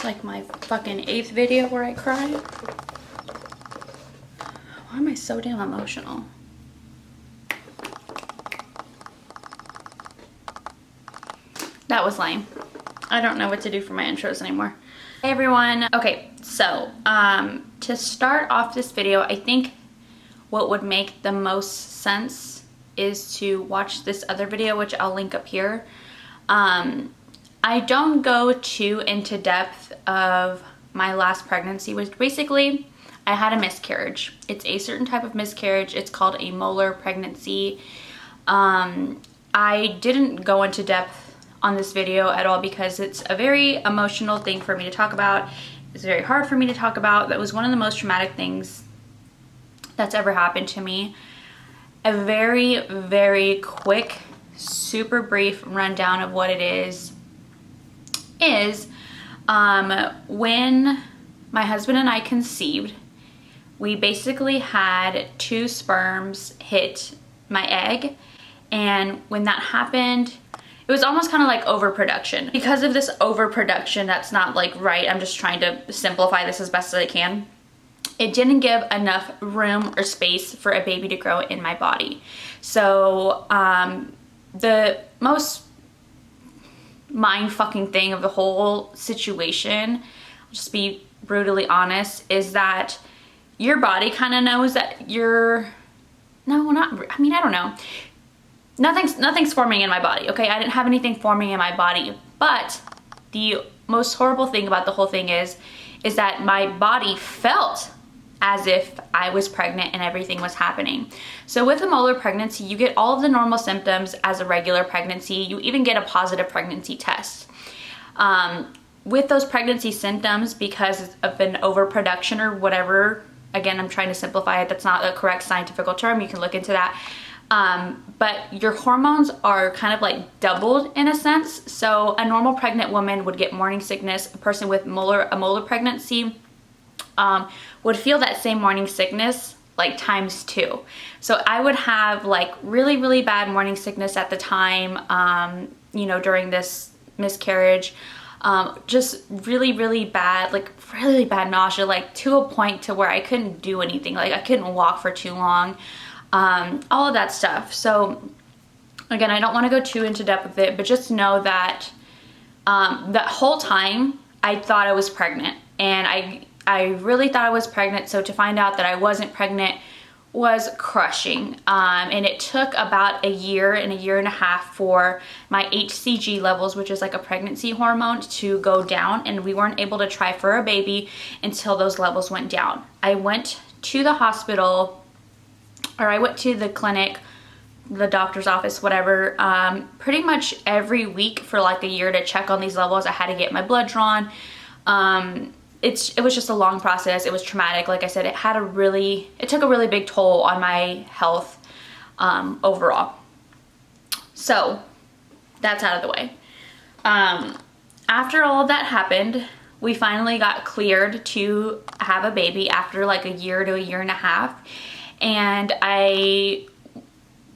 It's like my fucking 8th video where I cry. Why am I so damn emotional? That was lame. I don't know what to do for my intros anymore. Hey everyone. Okay, so to start off this video, I think what would make the most sense is to watch this other video, which I'll link up here. I don't go too into depth of my last pregnancy, which basically I had a miscarriage. It's a certain type of miscarriage. It's called a molar pregnancy. I didn't go into depth on this video at all because it's a very emotional thing for me to talk about. It's very hard for me to talk about. That was one of the most traumatic things that's ever happened to me. A very, very quick, super brief rundown of what it is when my husband and I conceived, we basically had 2 sperms hit my egg, and when that happened, it was almost kind of like overproduction. Because of this overproduction, that's not like right, I'm just trying to simplify this as best as I can. It didn't give enough room or space for a baby to grow in my body. So the most mind-fucking thing of the whole situation, I'll just be brutally honest, is that your body kind of knows that you're, no, not, I mean, I don't know. Nothing's forming in my body, okay? I didn't have anything forming in my body, but the most horrible thing about the whole thing is that my body felt as if I was pregnant and everything was happening. So with a molar pregnancy, you get all of the normal symptoms as a regular pregnancy. You even get a positive pregnancy test. With those pregnancy symptoms, because of an overproduction or whatever, again, I'm trying to simplify it. That's not a correct scientific term. You can look into that. But your hormones are kind of like doubled in a sense. So a normal pregnant woman would get morning sickness. A person with a molar pregnancy would feel that same morning sickness like times 2. So I would have like really, really bad morning sickness at the time, you know, during this miscarriage. Just really, really bad, like really bad nausea, like to a point to where I couldn't do anything. Like I couldn't walk for too long. All of that stuff. So again, I don't want to go too into depth with it, but just know that that whole time I thought I was pregnant, and I really thought I was pregnant. So to find out that I wasn't pregnant was crushing. And it took about a year and a half for my HCG levels, which is like a pregnancy hormone, to go down, and we weren't able to try for a baby until those levels went down. I went to the hospital, or I went to the clinic, the doctor's office, whatever, pretty much every week for like a year to check on these levels. I had to get my blood drawn. It was just a long process. It was traumatic. Like I said, it took a really big toll on my health overall. So that's out of the way. After all of that happened, we finally got cleared to have a baby after like a year to a year and a half. And I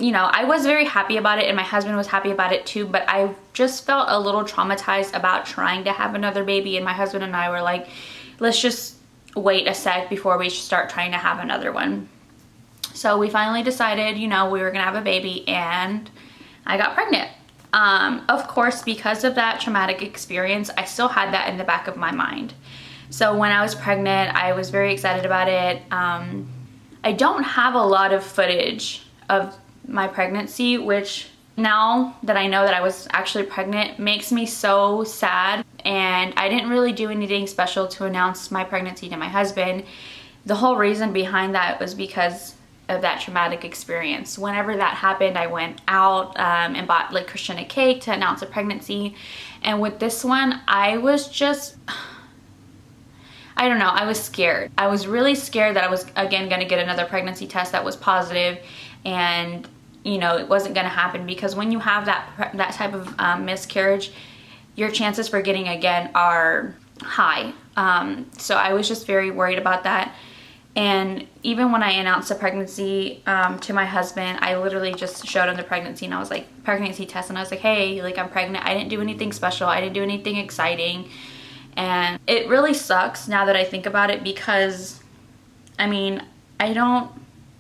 was very happy about it, and my husband was happy about it too, but I just felt a little traumatized about trying to have another baby, and my husband and I were like, let's just wait a sec before we start trying to have another one. So we finally decided, we were gonna have a baby, and I got pregnant. Of course, because of that traumatic experience, I still had that in the back of my mind. So when I was pregnant, I was very excited about it. I don't have a lot of footage of my pregnancy, which now that I know that I was actually pregnant makes me so sad. And I didn't really do anything special to announce my pregnancy to my husband. The whole reason behind that was because of that traumatic experience. Whenever that happened, I went out and bought like Christian a cake to announce a pregnancy. And with this one, I was just, I don't know, I was scared. I was really scared that I was again gonna get another pregnancy test that was positive, and it wasn't gonna happen, because when you have that type of miscarriage, your chances for getting again are high. So I was just very worried about that. And even when I announced the pregnancy to my husband, I literally just showed him the pregnancy, and I was like, pregnancy test, and I was like, hey, like, I'm pregnant. I didn't do anything special. I didn't do anything exciting. And it really sucks now that I think about it, because I mean, I don't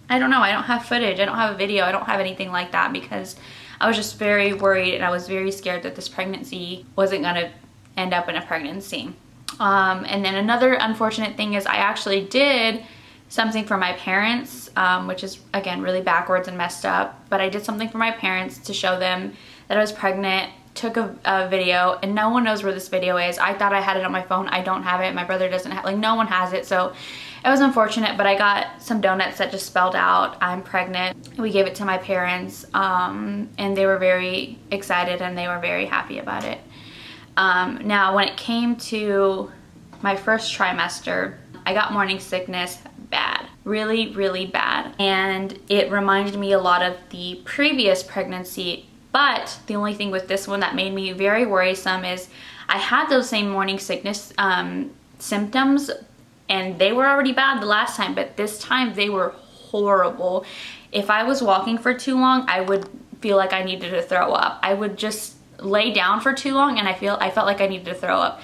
know, I don't have footage, I don't have a video, I don't have anything like that, because I was just very worried and I was very scared that this pregnancy wasn't gonna end up in a pregnancy. And then another unfortunate thing is I actually did something for my parents, which is again really backwards and messed up, but I did something for my parents to show them that I was pregnant, took a video, and no one knows where this video is. I thought I had it on my phone. I don't have it. My brother doesn't have, like, no one has it, so it was unfortunate, but I got some donuts that just spelled out I'm pregnant. We gave it to my parents, and they were very excited and they were very happy about it. Now, when it came to my first trimester, I got morning sickness bad, really, really bad. And it reminded me a lot of the previous pregnancy, but the only thing with this one that made me very worrisome is I had those same morning sickness symptoms, and they were already bad the last time, but this time they were horrible. If I was walking for too long, I would feel like I needed to throw up. I would just lay down for too long and I felt like I needed to throw up.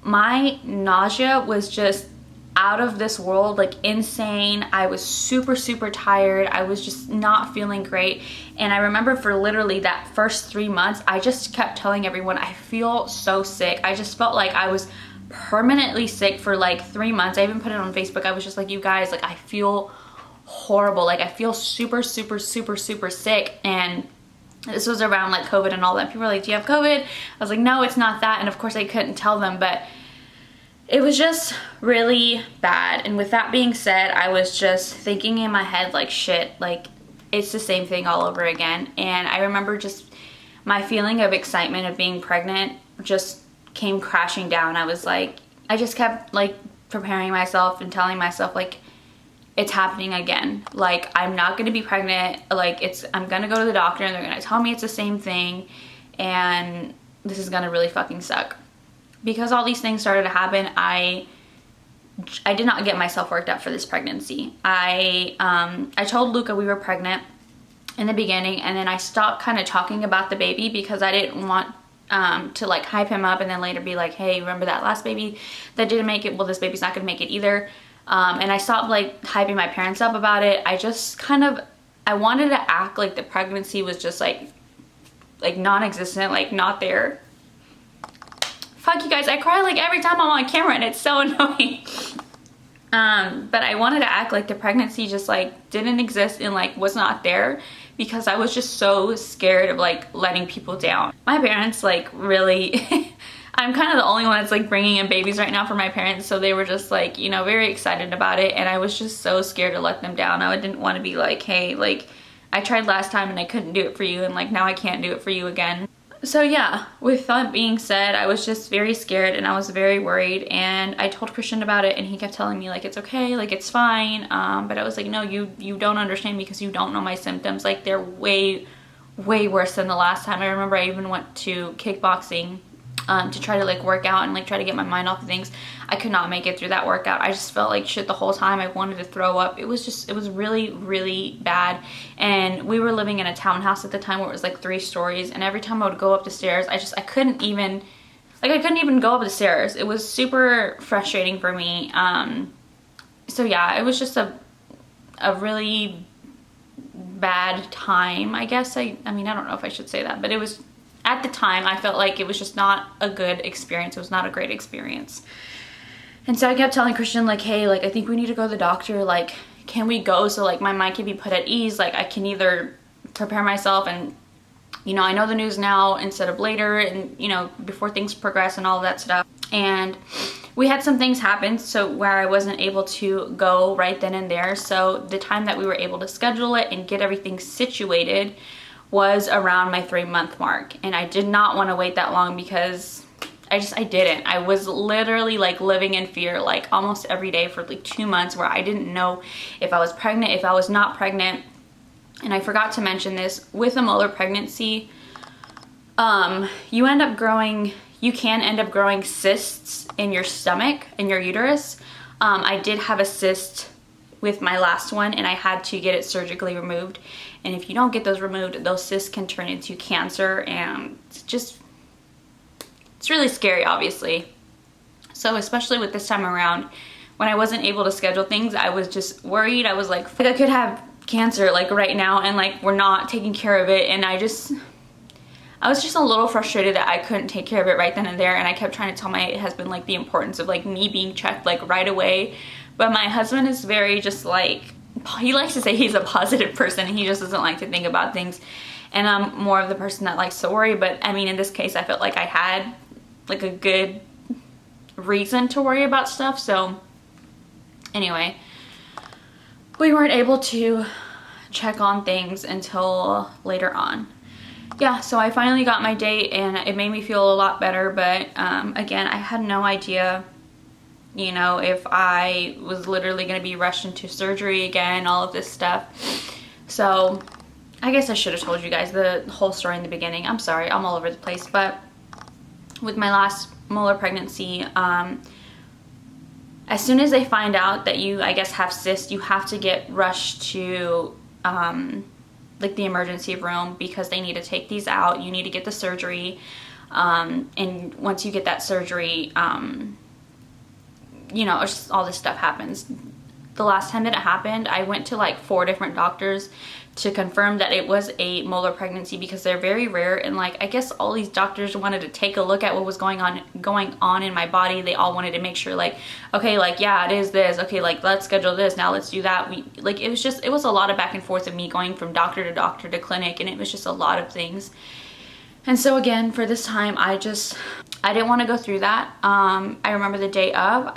My nausea was just out of this world, like insane. I was super, super tired. I was just not feeling great. And I remember for literally that first 3 months, I just kept telling everyone, I feel so sick. I just felt like I was permanently sick for like 3 months. I even put it on Facebook. I was just like, you guys, like, I feel horrible. Like, I feel super, super, super, super sick. And this was around like COVID and all that. People were like, do you have COVID? I was like, no, it's not that. And of course I couldn't tell them, but it was just really bad. And with that being said, I was just thinking in my head, like, shit, like, it's the same thing all over again. And I remember just my feeling of excitement of being pregnant just came crashing down. I was like, I just kept like preparing myself and telling myself, like, it's happening again. Like, I'm not gonna be pregnant. Like, I'm gonna go to the doctor and they're gonna tell me it's the same thing. And this is gonna really fucking suck. Because all these things started to happen, I did not get myself worked up for this pregnancy. I told Luca we were pregnant in the beginning, and then I stopped kind of talking about the baby because I didn't want to like hype him up and then later be like, hey, remember that last baby that didn't make it? Well, this baby's not gonna make it either. And I stopped like hyping my parents up about it. I just I wanted to act like the pregnancy was just like non-existent, like not there. Fuck you guys, I cry like every time I'm on camera and it's so annoying. But I wanted to act like the pregnancy just like didn't exist and like was not there, because I was just so scared of like letting people down. My parents like really, I'm kind of the only one that's like bringing in babies right now for my parents, so they were just like, you know, very excited about it, and I was just so scared to let them down. I didn't want to be like, hey, like, I tried last time and I couldn't do it for you, and like now I can't do it for you again. So yeah, with that being said, I was just very scared and I was very worried, and I told Christian about it and he kept telling me like, it's okay, like it's fine. But I was like, no, you don't understand because you don't know my symptoms. Like, they're way, way worse than the last time. I remember I even went to kickboxing to try to like work out and like try to get my mind off of things. I could not make it through that workout. I just felt like shit the whole time. I wanted to throw up. It was really, really bad. And we were living in a townhouse at the time where it was like 3 stories, and every time I would go up the stairs, I couldn't even go up the stairs. It was super frustrating for me. So yeah, it was just a really bad time, I guess. I mean, I don't know if I should say that, but it was, at the time, I felt like it was just not a good experience. It was not a great experience. And so I kept telling Christian, like, hey, like, I think we need to go to the doctor. Like, can we go so, like, my mind can be put at ease? Like, I can either prepare myself and, you know, I know the news now instead of later, and, you know, before things progress and all of that stuff. And we had some things happen so where I wasn't able to go right then and there. So the time that we were able to schedule it and get everything situated was around my 3-month mark. And I did not want to wait that long because I didn't. I was literally like living in fear like almost every day for like 2 months, where I didn't know if I was pregnant, if I was not pregnant. And I forgot to mention this, with a molar pregnancy, you can end up growing cysts in your stomach, in your uterus. I did have a cyst with my last one and I had to get it surgically removed. And if you don't get those removed, those cysts can turn into cancer, and it's really scary, obviously. So especially with this time around, when I wasn't able to schedule things, I was just worried. I was like I could have cancer like right now, and like we're not taking care of it. And I was just a little frustrated that I couldn't take care of it right then and there. And I kept trying to tell my husband like the importance of like me being checked like right away. But my husband is very just like, he likes to say he's a positive person, and he just doesn't like to think about things. And I'm more of the person that likes to worry. But I mean, in this case, I felt like I had like a good reason to worry about stuff. So anyway, we weren't able to check on things until later on. Yeah, so I finally got my date, and it made me feel a lot better. But again, I had no idea, you know, if I was literally going to be rushed into surgery again, all of this stuff. So I guess I should have told you guys the whole story in the beginning. I'm sorry, I'm all over the place. But with my last molar pregnancy, as soon as they find out that you, I guess, have cysts, you have to get rushed to like the emergency room, because they need to take these out. You need to get the surgery, and once you get that surgery, you know, just all this stuff happens. The last time that it happened, I went to like 4 different doctors to confirm that it was a molar pregnancy, because they're very rare. And like, I guess all these doctors wanted to take a look at what was going on in my body. They all wanted to make sure like, okay, like, yeah, it is this. Okay, like, let's schedule this. Now let's do that. It was a lot of back and forth of me going from doctor to doctor to clinic, and it was just a lot of things. And so again, for this time, I didn't want to go through that. I remember the day of,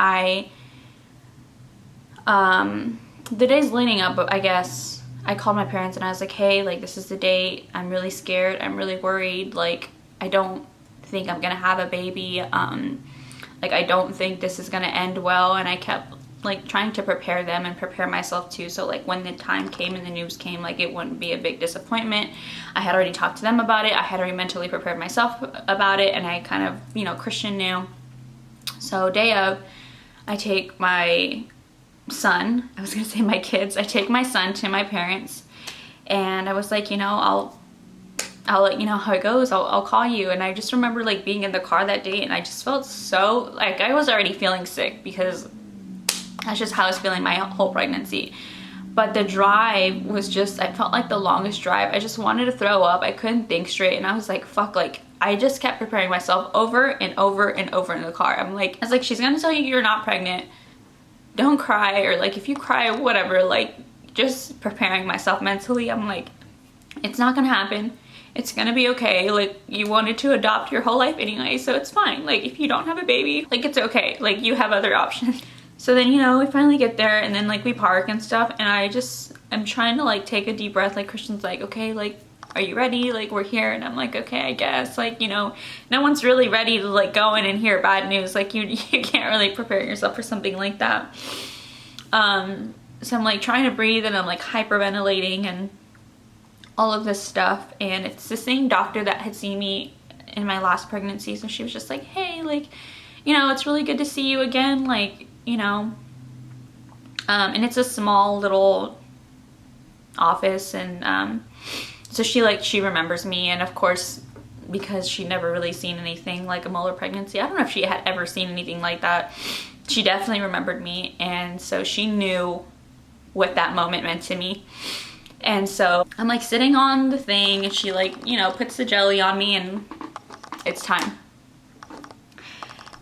the days leading up, I guess, I called my parents and I was like, hey, like, this is the date. I'm really scared. I'm really worried. Like, I don't think I'm gonna have a baby. Like, I don't think this is gonna end well. And I kept like trying to prepare them and prepare myself too, so like when the time came and the news came, like it wouldn't be a big disappointment. I had already talked to them about it. I had already mentally prepared myself about it, and I kind of, you know, Christian knew. So day of, I take my son, I was gonna say my kids, I take my son to my parents, and I was like, you know, I'll let you know how it goes. I'll call you. And I just remember like being in the car that day, and I just felt so, like, I was already feeling sick, because that's just how I was feeling my whole pregnancy. But the drive was just, I felt like the longest drive. I just wanted to throw up. I couldn't think straight, and I was like, fuck, like, I just kept preparing myself over and over and over in the car. I was like, she's gonna tell you you're not pregnant. Don't cry, or like, if you cry, whatever, like, just preparing myself mentally. I'm like, it's not gonna happen. It's gonna be okay. Like, you wanted to adopt your whole life anyway, so it's fine. Like, if you don't have a baby, like, it's okay. Like, you have other options. So then, you know, we finally get there, and then like we park and stuff, and I'm trying to like take a deep breath. Like, Christian's like, okay, like, are you ready? Like, we're here. And I'm like, okay, I guess. Like, you know, no one's really ready to like go in and hear bad news. Like, you can't really prepare yourself for something like that. So I'm like trying to breathe, and I'm like hyperventilating and all of this stuff. And it's the same doctor that had seen me in my last pregnancy. So she was just like, hey, like, you know, it's really good to see you again. Like, you know, and it's a small little office, and so she remembers me. And of course, because she'd never really seen anything like a molar pregnancy, I don't know if she had ever seen anything like that, she definitely remembered me. And so she knew what that moment meant to me. And so I'm like sitting on the thing, and she like, you know, puts the jelly on me, and it's time.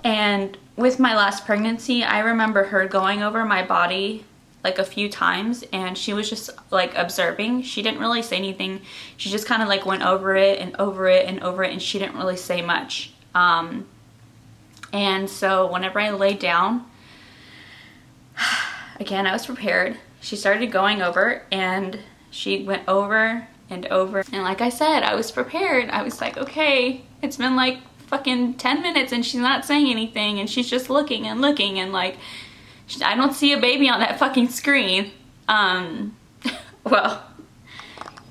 And with my last pregnancy, I remember her going over my body like a few times, and she was just like observing. She didn't really say anything. She just kind of like went over it and over it and over it, and she didn't really say much. And so whenever I laid down, again, I was prepared. She started going over, and she went over and over. And like I said, I was prepared. I was like, okay, it's been like fucking 10 minutes and she's not saying anything, and she's just looking and looking, and like, I don't see a baby on that fucking screen. Well,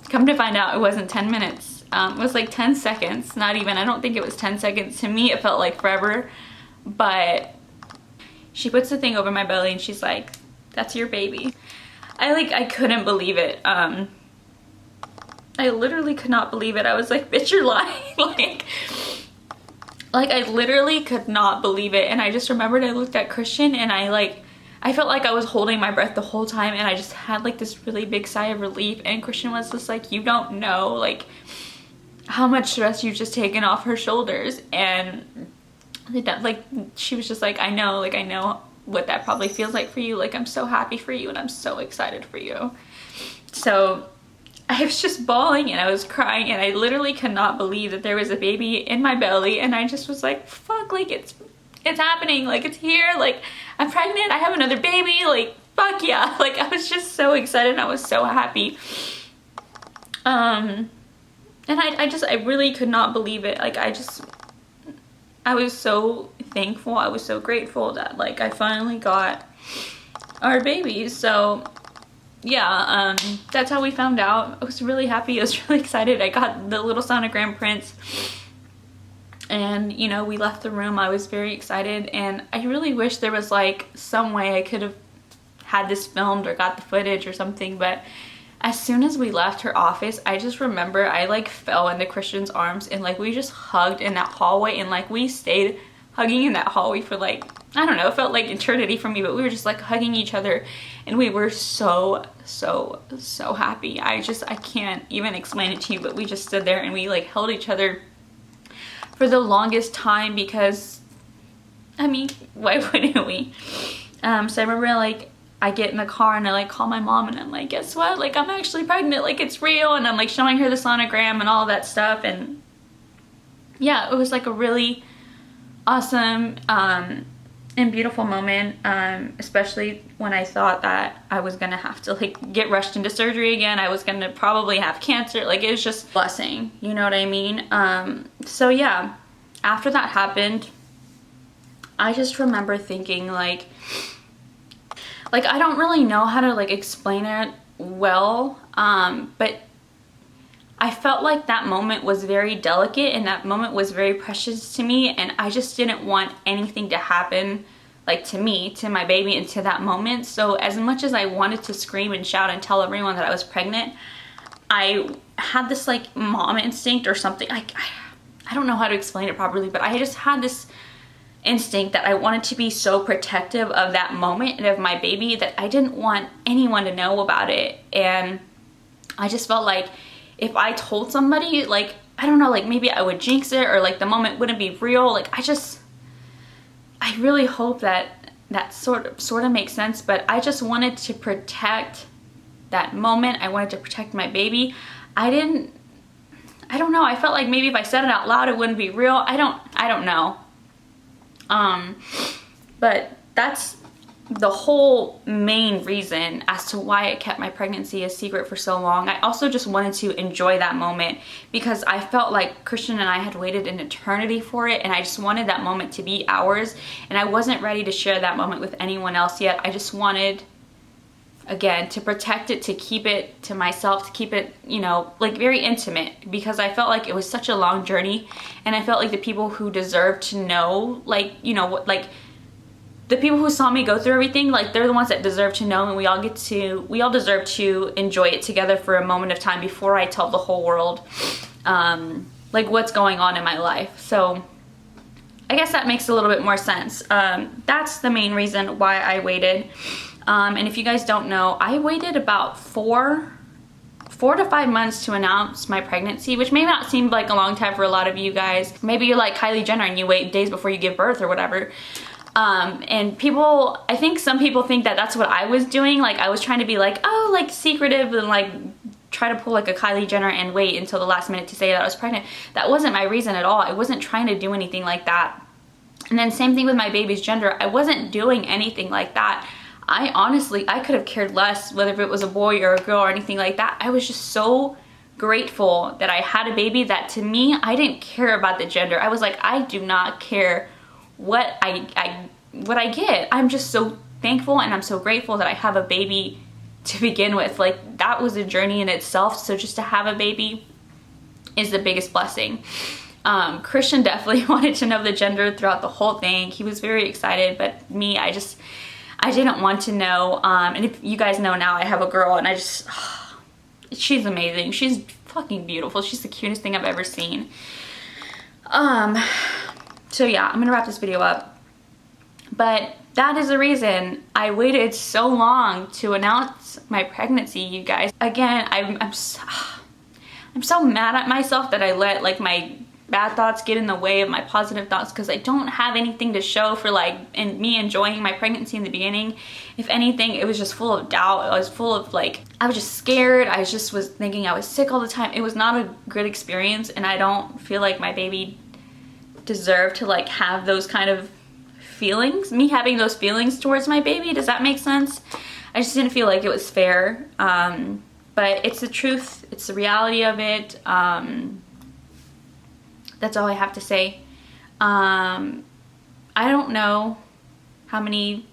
come to find out, it wasn't 10 minutes. It was like 10 seconds, not even. I don't think it was 10 seconds. To me, it felt like forever. But she puts the thing over my belly, and she's like, that's your baby. I couldn't believe it. I literally could not believe it. I was like, bitch, you're lying. Like, Like, I literally could not believe it. And I just remembered I looked at Christian and I felt like I was holding my breath the whole time, and I just had like this really big sigh of relief. And Christian was just like, you don't know like how much stress you've just taken off her shoulders. And like, she was just like, I know what that probably feels like for you. Like, I'm so happy for you and I'm so excited for you. So I was just bawling and I was crying, and I literally could not believe that there was a baby in my belly. And I just was like, fuck, like it's happening, like it's here, like I'm pregnant, I have another baby, like fuck yeah. Like, I was just so excited and I was so happy. And I really could not believe it. Like, I was so thankful, I was so grateful that like I finally got our baby. So yeah, that's how we found out. I was really happy, I was really excited. I got the little sonogram prints, and you know, we left the room. I was very excited, and I really wish there was like some way I could have had this filmed or got the footage or something. But as soon as we left her office, I just remember I like fell into Christian's arms, and like we just hugged in that hallway, and like we stayed hugging in that hallway for like, I don't know, it felt like eternity for me, but we were just like hugging each other, and we were so happy. I can't even explain it to you, but we just stood there and we like held each other for the longest time, because I mean, why wouldn't we? So I remember like I get in the car and I like call my mom, and I'm like, guess what, like I'm actually pregnant, like it's real. And I'm like showing her the sonogram and all that stuff. And yeah, it was like a really awesome and beautiful moment, especially when I thought that I was gonna have to like get rushed into surgery again. I was gonna probably have cancer. Like, it was just a blessing, you know what I mean? So yeah, after that happened, I just remember thinking like I don't really know how to like explain it well, but I felt like that moment was very delicate, and that moment was very precious to me, and I just didn't want anything to happen like to me, to my baby, and to that moment. So as much as I wanted to scream and shout and tell everyone that I was pregnant, I had this like mom instinct or something. I don't know how to explain it properly, but I just had this instinct that I wanted to be so protective of that moment and of my baby that I didn't want anyone to know about it. And I just felt like if I told somebody, like, I don't know, like maybe I would jinx it, or like the moment wouldn't be real. Like, I really hope that that sort of makes sense, but I just wanted to protect that moment. I wanted to protect my baby. I don't know, I felt like maybe if I said it out loud it wouldn't be real. I don't know. But that's the whole main reason as to why I kept my pregnancy a secret for so long. I also just wanted to enjoy that moment, because I felt like Christian and I had waited an eternity for it, and I just wanted that moment to be ours, and I wasn't ready to share that moment with anyone else yet. I just wanted, again, to protect it, to keep it to myself, to keep it, you know, like very intimate, because I felt like it was such a long journey, and I felt like the people who deserve to know, like, you know, what, like, the people who saw me go through everything, like, they're the ones that deserve to know, and we all deserve to enjoy it together for a moment of time before I tell the whole world, like, what's going on in my life. So I guess that makes a little bit more sense. That's the main reason why I waited. And if you guys don't know, I waited about 4 to 5 months to announce my pregnancy, which may not seem like a long time for a lot of you guys. Maybe you're like Kylie Jenner and you wait days before you give birth or whatever. And people, I think some people think that that's what I was doing. Like, I was trying to be like, oh, like secretive, and like try to pull like a Kylie Jenner and wait until the last minute to say that I was pregnant. That wasn't my reason at all. I wasn't trying to do anything like that. And then same thing with my baby's gender. I wasn't doing anything like that. I honestly, I could have cared less whether it was a boy or a girl or anything like that. I was just so grateful that I had a baby that, to me, I didn't care about the gender. I was like, I do not care what I get. I'm just so thankful, and I'm so grateful that I have a baby to begin with. Like, that was a journey in itself. So just to have a baby is the biggest blessing. Christian definitely wanted to know the gender throughout the whole thing. He was very excited, but me, I didn't want to know. And if you guys know now, I have a girl, and she's amazing. She's fucking beautiful. She's the cutest thing I've ever seen. So yeah, I'm gonna wrap this video up. But that is the reason I waited so long to announce my pregnancy, you guys. Again, I'm so mad at myself that I let like my bad thoughts get in the way of my positive thoughts, because I don't have anything to show for like me enjoying my pregnancy in the beginning. If anything, it was just full of doubt. I was full of like, I was just scared. I just was thinking I was sick all the time. It was not a good experience, and I don't feel like my baby deserved to like have those kind of feelings, me having those feelings towards my baby. Does that make sense? I just didn't feel like it was fair. But it's the truth, it's the reality of it. That's all I have to say. I don't know how many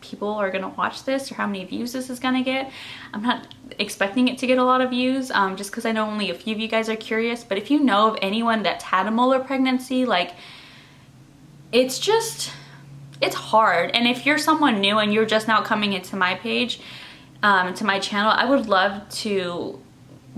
people are gonna watch this or how many views this is gonna get. I'm not expecting it to get a lot of views, just because I know only a few of you guys are curious. But if you know of anyone that's had a molar pregnancy, like, it's hard. And if you're someone new and you're just now coming into my page, to my channel, I would love to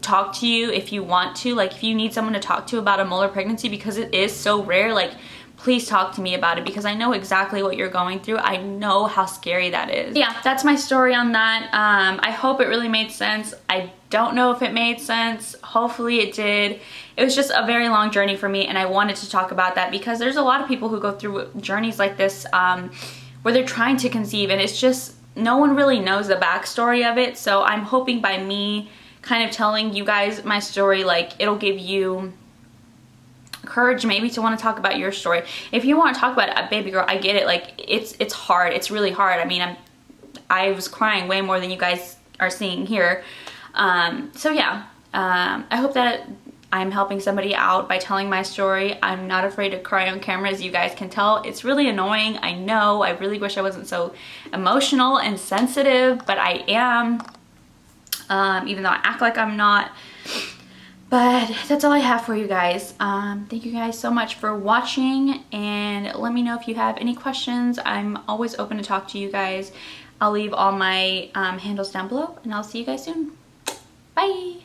talk to you if you want to. Like, if you need someone to talk to about a molar pregnancy, because it is so rare, like, please talk to me about it, because I know exactly what you're going through. I know how scary that is. Yeah, that's my story on that. I hope it really made sense. I don't know if it made sense. Hopefully it did. It was just a very long journey for me, and I wanted to talk about that because there's a lot of people who go through journeys like this, where they're trying to conceive, and it's just, no one really knows the backstory of it. So I'm hoping by me kind of telling you guys my story, like, it'll give you courage maybe to want to talk about your story. If you want to talk about a baby girl, I get it. Like, it's hard. It's really hard. I mean, I was crying way more than you guys are seeing here. So yeah, I hope that I'm helping somebody out by telling my story. I'm not afraid to cry on camera, as you guys can tell. It's really annoying, I know. I really wish I wasn't so emotional and sensitive, but I am, even though I act like I'm not. But that's all I have for you guys. Thank you guys so much for watching, and let me know if you have any questions. I'm always open to talk to you guys. I'll leave all my handles down below, and I'll see you guys soon. Bye!